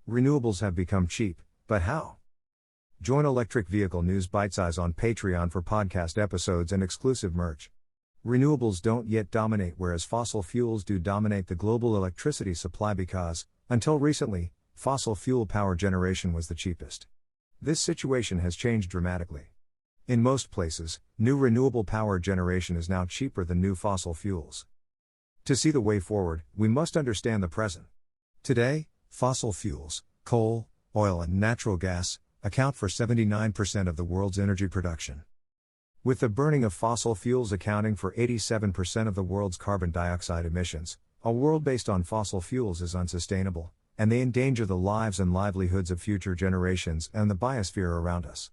Renewables have become cheap, but how? Join Electric Vehicle News Bitesize on Patreon for podcast episodes and exclusive merch. Renewables don't yet dominate, whereas fossil fuels do dominate the global electricity supply because, until recently, fossil fuel power generation was the cheapest. This situation has changed dramatically. In most places, new renewable power generation is now cheaper than new fossil fuels. To see the way forward, we must understand the present. Today, fossil fuels, coal, oil and natural gas, account for 79% of the world's energy production. With the burning of fossil fuels accounting for 87% of the world's carbon dioxide emissions, a world based on fossil fuels is unsustainable, and they endanger the lives and livelihoods of future generations and the biosphere around us.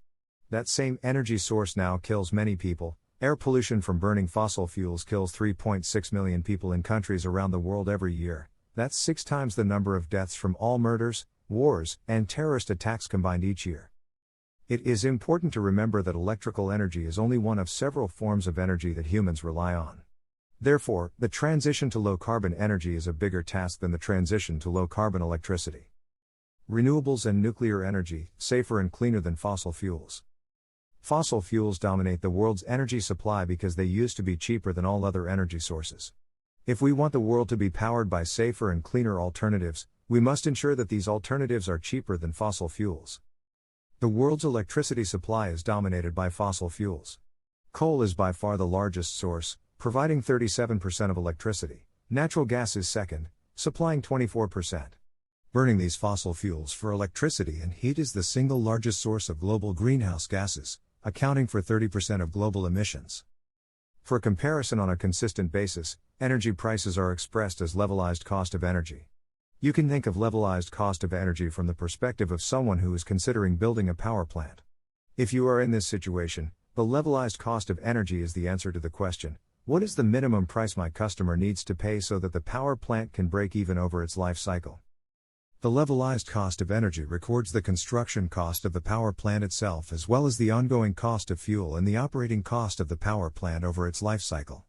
That same energy source now kills many people. Air pollution from burning fossil fuels kills 3.6 million people in countries around the world every year. That's 6 times the number of deaths from all murders, wars, and terrorist attacks combined each year. It is important to remember that electrical energy is only one of several forms of energy that humans rely on. Therefore, the transition to low-carbon energy is a bigger task than the transition to low-carbon electricity. Renewables and nuclear energy, safer and cleaner than fossil fuels. Fossil fuels dominate the world's energy supply because they used to be cheaper than all other energy sources. If we want the world to be powered by safer and cleaner alternatives, we must ensure that these alternatives are cheaper than fossil fuels. The world's electricity supply is dominated by fossil fuels. Coal is by far the largest source, providing 37% of electricity. Natural gas is second, supplying 24%. Burning these fossil fuels for electricity and heat is the single largest source of global greenhouse gases, accounting for 30% of global emissions. For comparison, on a consistent basis, energy prices are expressed as levelized cost of energy. You can think of levelized cost of energy from the perspective of someone who is considering building a power plant. If you are in this situation, the levelized cost of energy is the answer to the question, what is the minimum price my customer needs to pay so that the power plant can break even over its life cycle? The levelized cost of energy records the construction cost of the power plant itself as well as the ongoing cost of fuel and the operating cost of the power plant over its life cycle.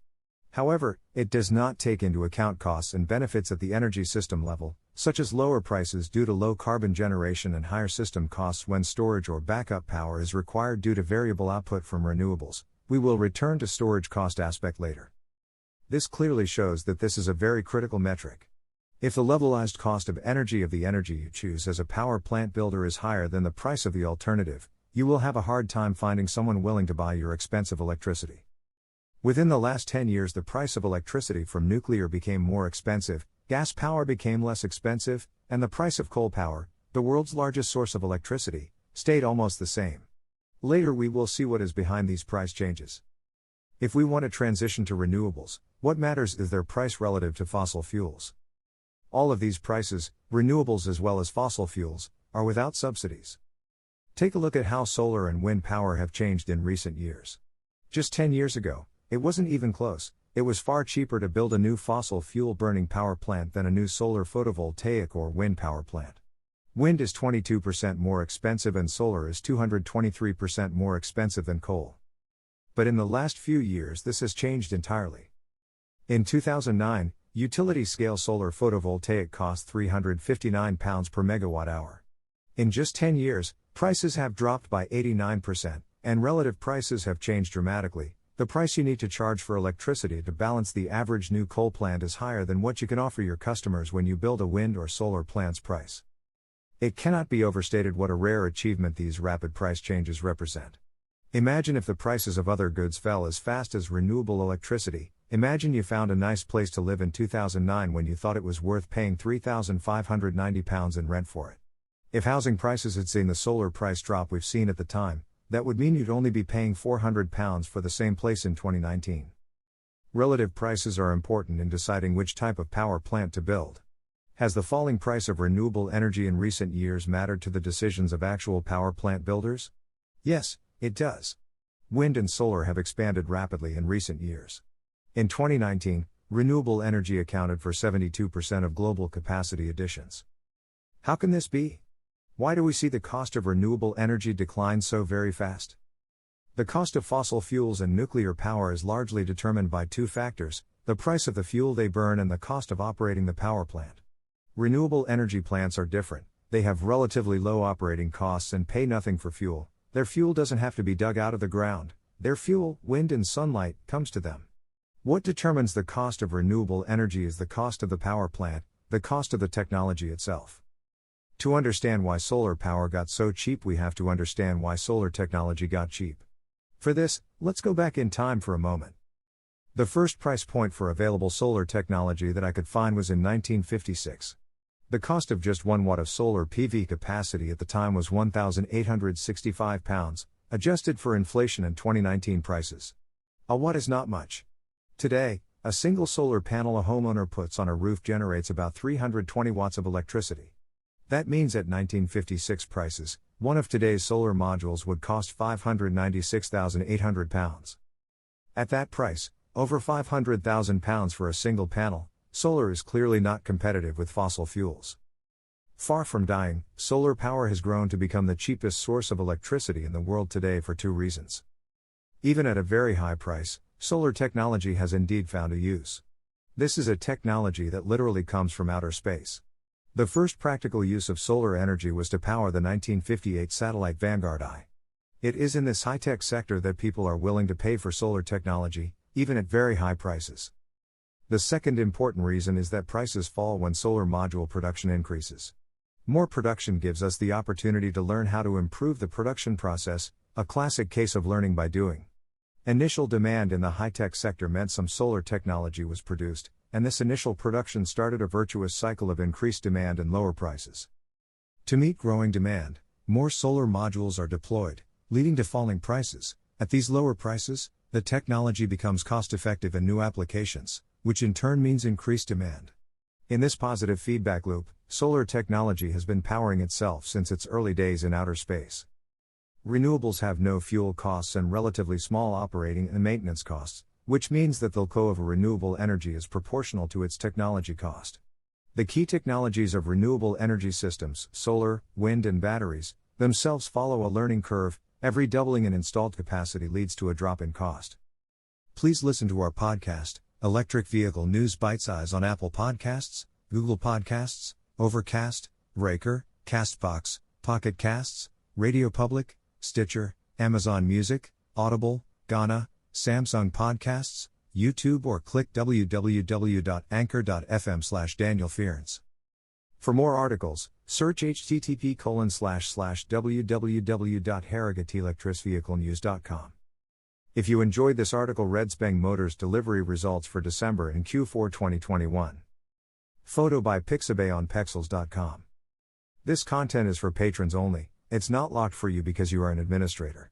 However, it does not take into account costs and benefits at the energy system level, such as lower prices due to low carbon generation and higher system costs when storage or backup power is required due to variable output from renewables. We will return to storage cost aspect later. This clearly shows that this is a very critical metric. If the levelized cost of the energy you choose as a power plant builder is higher than the price of the alternative, you will have a hard time finding someone willing to buy your expensive electricity. Within the last 10 years, the price of electricity from nuclear became more expensive, gas power became less expensive, and the price of coal power, the world's largest source of electricity, stayed almost the same. Later we will see what is behind these price changes. If we want to transition to renewables, what matters is their price relative to fossil fuels. All of these prices, renewables as well as fossil fuels, are without subsidies. Take a look at how solar and wind power have changed in recent years. Just 10 years ago, it wasn't even close. It was far cheaper to build a new fossil fuel burning power plant than a new solar photovoltaic or wind power plant. Wind is 22% more expensive and solar is 223% more expensive than coal. But in the last few years this has changed entirely. In 2009, utility-scale solar photovoltaic cost £359 per megawatt-hour. In just 10 years, prices have dropped by 89%, and relative prices have changed dramatically. The price you need to charge for electricity to balance the average new coal plant is higher than what you can offer your customers when you build a wind or solar plant's price. It cannot be overstated what a rare achievement these rapid price changes represent. Imagine if the prices of other goods fell as fast as renewable electricity. Imagine you found a nice place to live in 2009 when you thought it was worth paying £3,590 in rent for it. If housing prices had seen the solar price drop we've seen at the time, that would mean you'd only be paying £400 for the same place in 2019. Relative prices are important in deciding which type of power plant to build. Has the falling price of renewable energy in recent years mattered to the decisions of actual power plant builders? Yes, it does. Wind and solar have expanded rapidly in recent years. In 2019, renewable energy accounted for 72% of global capacity additions. How can this be? Why do we see the cost of renewable energy decline so very fast? The cost of fossil fuels and nuclear power is largely determined by 2 factors, the price of the fuel they burn and the cost of operating the power plant. Renewable energy plants are different. they have relatively low operating costs and pay nothing for fuel. Their fuel doesn't have to be dug out of the ground, their fuel, wind and sunlight, comes to them. What determines the cost of renewable energy is the cost of the power plant, the cost of the technology itself. To understand why solar power got so cheap, we have to understand why solar technology got cheap. For this, let's go back in time for a moment. The first price point for available solar technology that I could find was in 1956. The cost of just 1 watt of solar PV capacity at the time was £1,865, adjusted for inflation and 2019 prices. A watt is not much. Today, a single solar panel a homeowner puts on a roof generates about 320 watts of electricity. That means at 1956 prices, one of today's solar modules would cost £596,800. At that price, over £500,000 for a single panel, solar is clearly not competitive with fossil fuels. Far from dying, solar power has grown to become the cheapest source of electricity in the world today for 2 reasons. Even at a very high price, solar technology has indeed found a use. This is a technology that literally comes from outer space. The first practical use of solar energy was to power the 1958 satellite Vanguard I. It is in this high-tech sector that people are willing to pay for solar technology, even at very high prices. The second important reason is that prices fall when solar module production increases. More production gives us the opportunity to learn how to improve the production process, a classic case of learning by doing. Initial demand in the high-tech sector meant some solar technology was produced, and this initial production started a virtuous cycle of increased demand and lower prices. To meet growing demand, more solar modules are deployed, leading to falling prices. At these lower prices, the technology becomes cost-effective in new applications, which in turn means increased demand. In this positive feedback loop, solar technology has been powering itself since its early days in outer space. Renewables have no fuel costs and relatively small operating and maintenance costs, which means that the cost of renewable energy is proportional to its technology cost. The key technologies of renewable energy systems, solar, wind and batteries, themselves follow a learning curve. Every doubling in installed capacity leads to a drop in cost. Please listen to our podcast, Electric Vehicle News Bite-Size, on Apple Podcasts, Google Podcasts, Overcast, Breaker, Castbox, Pocket Casts, Radio Public, Stitcher, Amazon Music, Audible, Ghana, Samsung Podcasts, YouTube, or click www.anchor.fm/Daniel Fearns. For more articles, search http://www.harrogatelectricvehiclenews.com. If you enjoyed this article, Red Speng Motors delivery results for December and Q4 2021. Photo by Pixabay on Pexels.com. This content is for patrons only, it's not locked for you because you are an administrator.